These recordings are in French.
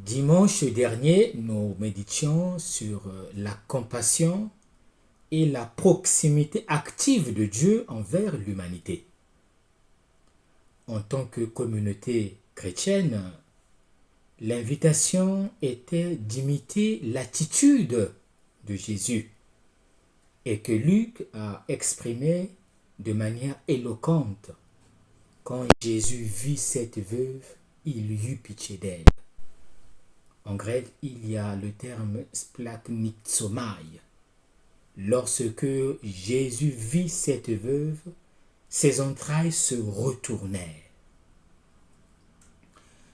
Dimanche dernier, nous méditions sur la compassion et la proximité active de Dieu envers l'humanité. En tant que communauté chrétienne, l'invitation était d'imiter l'attitude de Jésus et que Luc a exprimé de manière éloquente. Quand Jésus vit cette veuve, il eut pitié d'elle. En grec, il y a le terme splagchnizomai. Lorsque Jésus vit cette veuve, ses entrailles se retournèrent.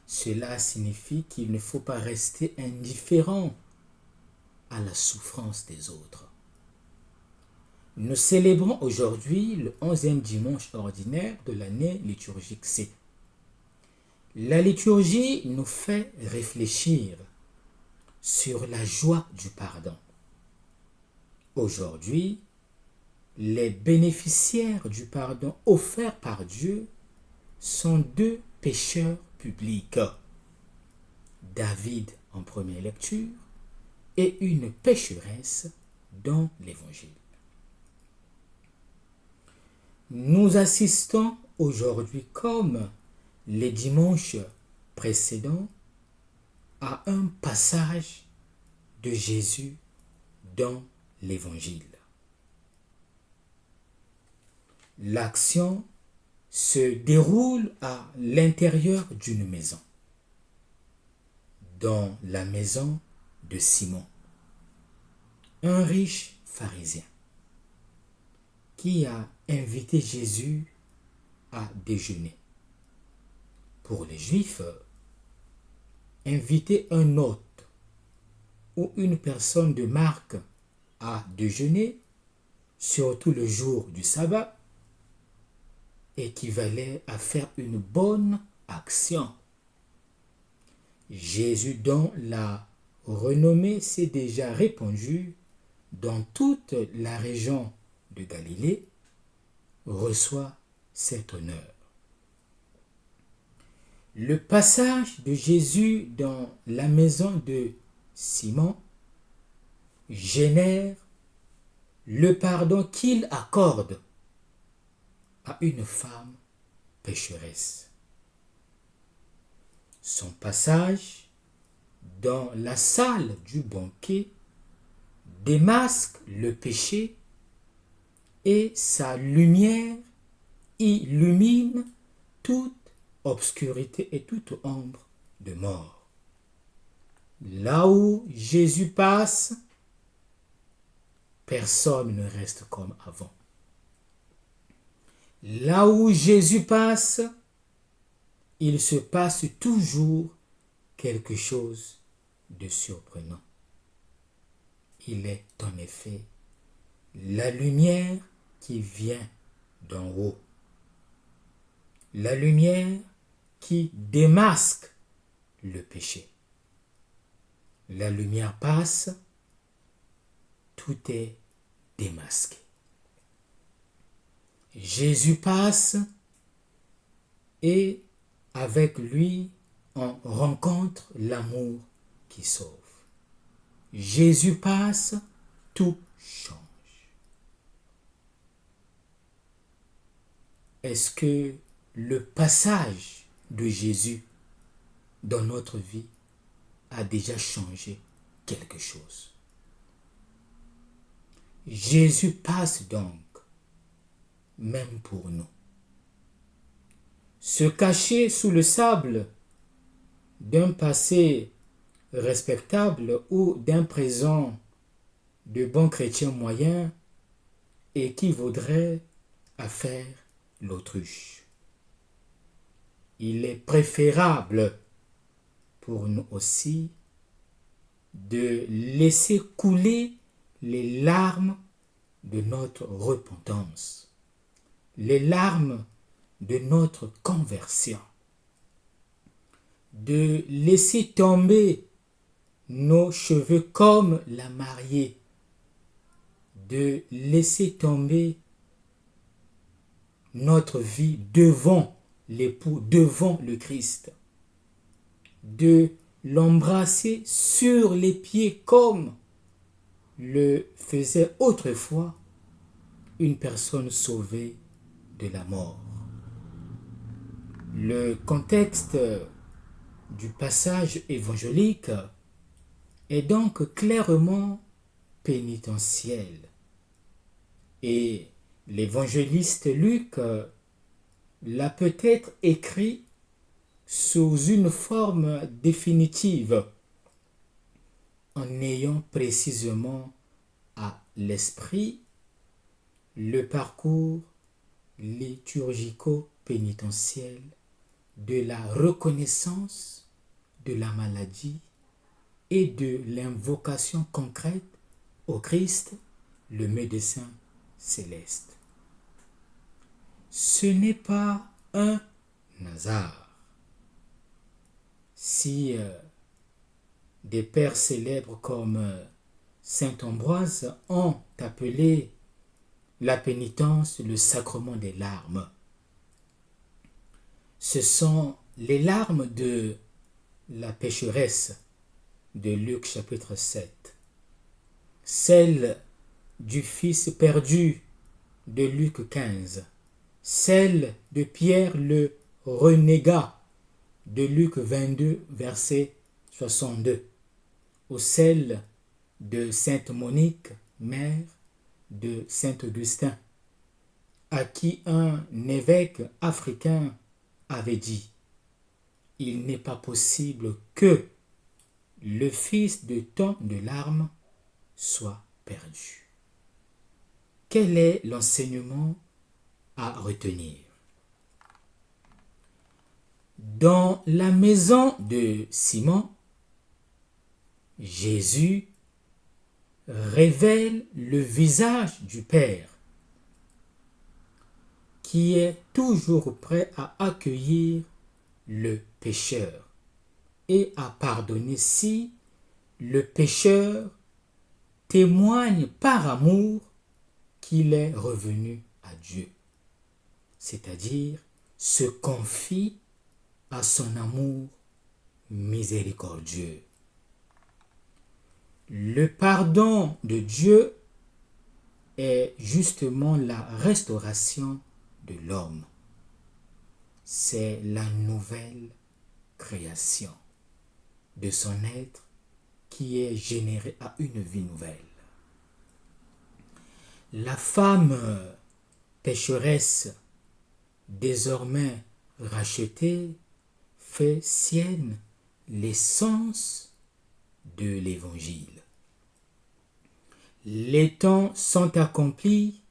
Cela signifie qu'il ne faut pas rester indifférent à la souffrance des autres. Nous célébrons aujourd'hui le 11e dimanche ordinaire de l'année liturgique C. La liturgie nous fait réfléchir sur la joie du pardon. Aujourd'hui, les bénéficiaires du pardon offert par Dieu sont deux pécheurs publics. David en première lecture et une pécheresse dans l'Évangile. Nous assistons aujourd'hui, comme les dimanches précédents, à un passage de Jésus dans l'Évangile. L'action se déroule à l'intérieur d'une maison, dans la maison de Simon, un riche pharisien qui a invité Jésus à déjeuner. Pour les Juifs, inviter un hôte ou une personne de marque à déjeuner, surtout le jour du sabbat, équivalait à faire une bonne action. Jésus, dont la renommée s'est déjà répandue dans toute la région de Galilée, reçoit cet honneur. Le passage de Jésus dans la maison de Simon génère le pardon qu'il accorde à une femme pécheresse. Son passage dans la salle du banquet démasque le péché et sa lumière illumine toute obscurité et toute ombre de mort. Là où Jésus passe, personne ne reste comme avant. Là où Jésus passe, il se passe toujours quelque chose de surprenant. Il est en effet la lumière qui vient d'en haut. La lumière qui démasque le péché. La lumière passe, tout est démasqué. Jésus passe et avec lui on rencontre l'amour qui sauve. Jésus passe, tout change. Est-ce que le passage de Jésus dans notre vie a déjà changé quelque chose? Jésus passe donc, même pour nous. Se cacher sous le sable d'un passé respectable ou d'un présent de bons chrétiens moyens équivaudrait à faire l'autruche. Il est préférable pour nous aussi de laisser couler les larmes de notre repentance, les larmes de notre conversion, de laisser tomber nos cheveux comme la mariée, de laisser tomber notre vie devant l'époux, devant le Christ, de l'embrasser sur les pieds comme le faisait autrefois une personne sauvée de la mort. Le contexte du passage évangélique est donc clairement pénitentiel. Et l'évangéliste Luc l'a peut-être écrit sous une forme définitive, en ayant précisément à l'esprit le parcours liturgico-pénitentiel de la reconnaissance de la maladie et de l'invocation concrète au Christ, le médecin céleste. Ce n'est pas un hasard si des pères célèbres comme saint Ambroise ont appelé la pénitence le sacrement des larmes. Ce sont les larmes de la pécheresse de Luc chapitre 7, celles du fils perdu de Luc 15, celle de Pierre le renégat de Luc 22, verset 62, ou celle de Sainte Monique, mère de Saint Augustin, à qui un évêque africain avait dit: il n'est pas possible que le fils de tant de larmes soit perdu. Quel est l'enseignement à retenir? Dans la maison de Simon, Jésus révèle le visage du Père, qui est toujours prêt à accueillir le pécheur et à pardonner si le pécheur témoigne par amour qu'il est revenu à Dieu, c'est-à-dire se confie à son amour miséricordieux. Le pardon de Dieu est justement la restauration de l'homme. C'est la nouvelle création de son être qui est générée à une vie nouvelle. La femme pécheresse, désormais rachetée, fait sienne l'essence de l'Évangile. Les temps sont accomplis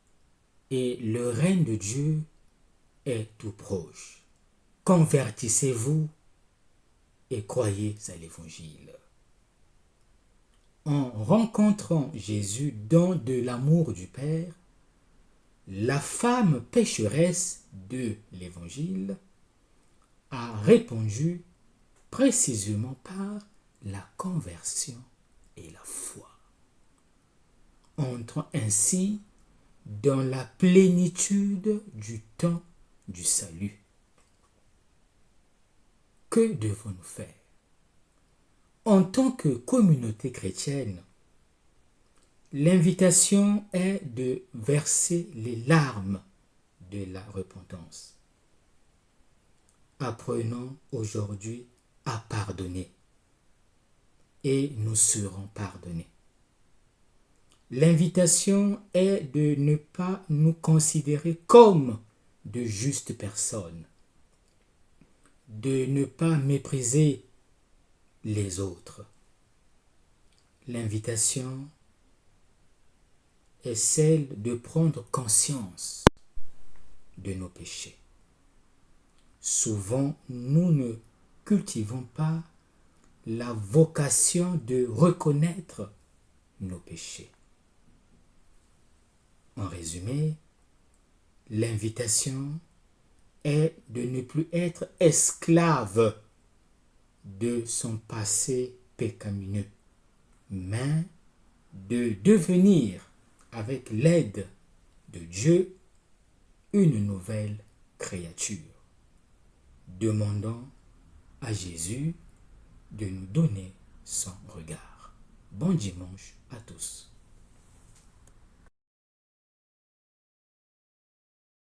et le règne de Dieu est tout proche. Convertissez-vous et croyez à l'Évangile. En rencontrant Jésus dans de l'amour du Père, la femme pécheresse de l'Évangile a répondu précisément par la conversion et la foi, entrant ainsi dans la plénitude du temps du salut. Que devons-nous faire? En tant que communauté chrétienne, l'invitation est de verser les larmes de la repentance. Apprenons aujourd'hui à pardonner et nous serons pardonnés. L'invitation est de ne pas nous considérer comme de justes personnes, de ne pas mépriser les autres. L'invitation est celle de prendre conscience de nos péchés. Souvent, nous ne cultivons pas la vocation de reconnaître nos péchés. En résumé, l'invitation est de ne plus être esclave de son passé pécamineux, mais de devenir, avec l'aide de Dieu, une nouvelle créature. Demandons à Jésus de nous donner son regard. Bon dimanche à tous.